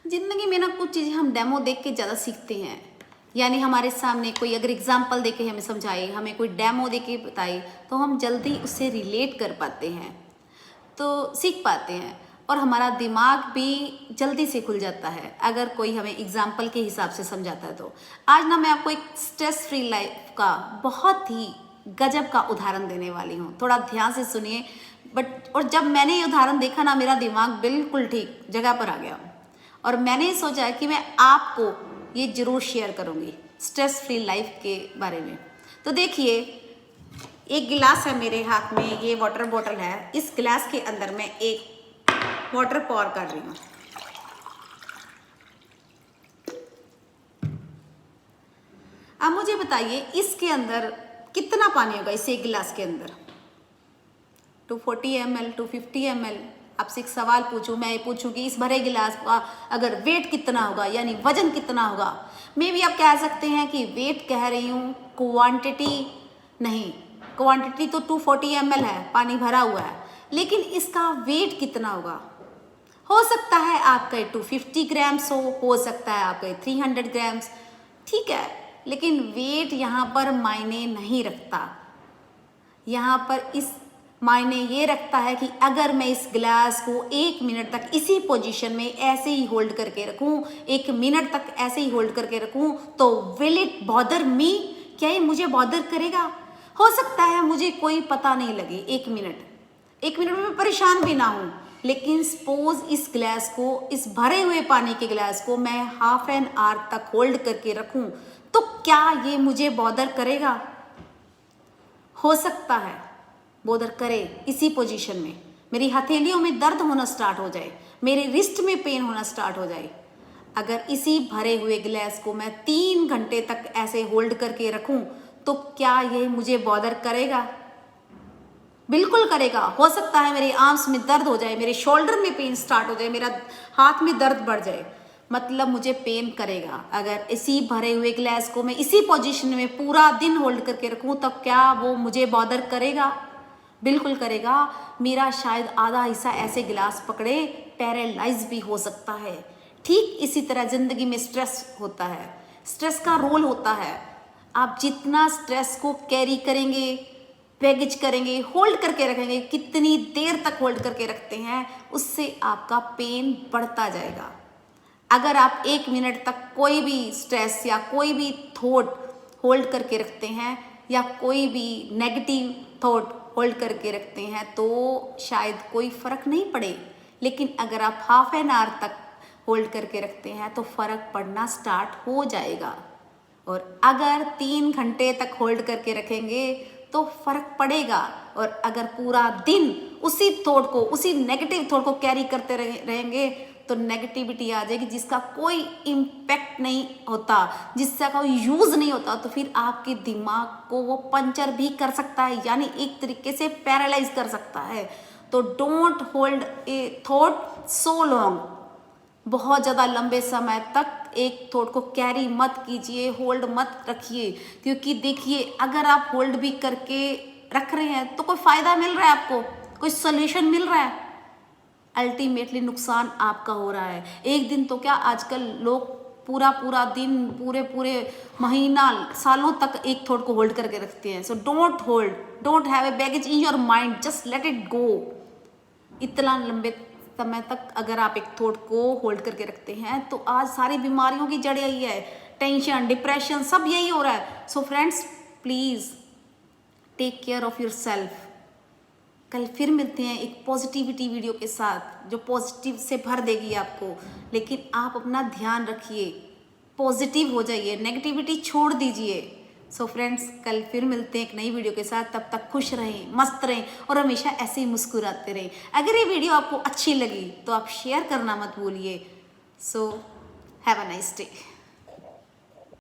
ज़िंदगी में ना कुछ चीज़ें हम डेमो देख के ज़्यादा सीखते हैं। यानी हमारे सामने कोई अगर एग्जाम्पल दे के हमें समझाए, हमें कोई डेमो दे के बताए, तो हम जल्दी उससे रिलेट कर पाते हैं, तो सीख पाते हैं और हमारा दिमाग भी जल्दी से खुल जाता है अगर कोई हमें एग्जाम्पल के हिसाब से समझाता है। तो आज ना मैं आपको एक स्ट्रेस फ्री लाइफ का बहुत ही गजब का उदाहरण देने वाली हूँ। थोड़ा ध्यान से सुनिए। और जब मैंने ये उदाहरण देखा ना, मेरा दिमाग बिल्कुल ठीक जगह पर आ गया और मैंने सोचा कि मैं आपको ये ज़रूर शेयर करूँगी स्ट्रेस फ्री लाइफ के बारे में। तो देखिए, एक गिलास है मेरे हाथ में, ये वाटर बॉटल है। इस गिलास के अंदर मैं एक वाटर पॉर कर रही हूँ। अब मुझे बताइए इसके अंदर कितना पानी होगा, इस एक गिलास के अंदर 240 ml, 250 ml। आपसे एक सवाल पूछूं, मैं ये पूछूं कि इस भरे गिलास का अगर वेट कितना होगा, यानी वजन कितना होगा। मे भी आप कह सकते हैं कि वेट कह रही हूँ, क्वांटिटी नहीं। क्वांटिटी तो 240 ml है, पानी भरा हुआ है, लेकिन इसका वेट कितना होगा। हो सकता है आपका 250 ग्राम्स हो सकता है आपका 300 ग्राम्स, ठीक है, लेकिन वेट यहाँ पर मायने नहीं रखता। यहाँ पर इस मायने ये रखता है कि अगर मैं इस गिलास को 1 मिनट तक इसी पोजीशन में ऐसे ही होल्ड करके रखूं, 1 मिनट तक ऐसे ही होल्ड करके रखूं, तो विल इट बॉदर मी, क्या ये मुझे बॉदर करेगा। हो सकता है मुझे कोई पता नहीं लगे, 1 मिनट में मैं परेशान भी ना हूं, लेकिन सपोज इस गिलास को, इस भरे हुए पानी के गिलास को मैं हाफ एन आवर तक होल्ड करके रखूं, तो क्या ये मुझे बॉदर करेगा। हो सकता है बॉदर करे। इसी पोजीशन में मेरी हथेलियों में दर्द होना स्टार्ट हो जाए, मेरे रिस्ट में पेन होना स्टार्ट हो जाए। अगर इसी भरे हुए गिलास को मैं 3 घंटे तक ऐसे होल्ड करके रखूं, तो क्या ये मुझे बॉदर करेगा। बिल्कुल करेगा। हो सकता है मेरे आर्म्स में दर्द हो जाए, मेरे शोल्डर में पेन स्टार्ट हो जाए, मेरा हाथ में दर्द बढ़ जाए, मतलब मुझे पेन करेगा। अगर इसी भरे हुए गिलास को मैं इसी पोजीशन में पूरा दिन होल्ड करके रखूं, तब क्या वो मुझे बॉदर करेगा। बिल्कुल करेगा। मेरा शायद आधा हिस्सा ऐसे गिलास पकड़े पैरालाइज भी हो सकता है। ठीक इसी तरह जिंदगी में स्ट्रेस होता है, स्ट्रेस का रोल होता है। आप जितना स्ट्रेस को कैरी करेंगे, पैकेज करेंगे, होल्ड करके रखेंगे, कितनी देर तक होल्ड करके रखते हैं, उससे आपका पेन बढ़ता जाएगा। अगर आप 1 मिनट तक कोई भी स्ट्रेस या कोई भी थॉट होल्ड करके रखते हैं, या कोई भी नेगेटिव थॉट होल्ड करके रखते हैं, तो शायद कोई फ़र्क नहीं पड़े। लेकिन अगर आप हाफ एन आवर तक होल्ड करके रखते हैं, तो फ़र्क पड़ना स्टार्ट हो जाएगा। और अगर 3 घंटे तक होल्ड करके रखेंगे, तो फ़र्क पड़ेगा। और अगर पूरा दिन उसी थॉट को, उसी नेगेटिव थॉट को कैरी करते रहेंगे, तो नेगेटिविटी आ जाएगी, जिसका कोई इम्पैक्ट नहीं होता, जिसका कोई यूज़ नहीं होता। तो फिर आपके दिमाग को वो पंचर भी कर सकता है, यानी एक तरीके से पैरालाइज कर सकता है। तो don't hold a thought so long. बहुत ज़्यादा लंबे समय तक एक थॉट को कैरी मत कीजिए, होल्ड मत रखिए। क्योंकि देखिए, अगर आप होल्ड भी करके रख रहे हैं, तो कोई फ़ायदा मिल रहा है आपको, कोई सोल्यूशन मिल रहा है, अल्टीमेटली नुकसान आपका हो रहा है। एक दिन तो क्या, आजकल लोग पूरा दिन, पूरे महीना, सालों तक एक थॉट को होल्ड करके रखते हैं। So don't hold, don't have a baggage in your mind, just let it go. इतना लंबे समय तक अगर आप एक थॉट को होल्ड करके रखते हैं, तो आज सारी बीमारियों की जड़ यही है, टेंशन, डिप्रेशन, सब यही हो रहा है। So friends, please take care of your self. कल फिर मिलते हैं एक पॉजिटिविटी वीडियो के साथ, जो पॉजिटिव से भर देगी आपको। लेकिन आप अपना ध्यान रखिए, पॉजिटिव हो जाइए, नेगेटिविटी छोड़ दीजिए। सो फ्रेंड्स, कल फिर मिलते हैं एक नई वीडियो के साथ। तब तक खुश रहें, मस्त रहें और हमेशा ऐसे ही मुस्कुराते रहें। अगर ये वीडियो आपको अच्छी लगी, तो आप शेयर करना मत भूलिए। So have a nice day.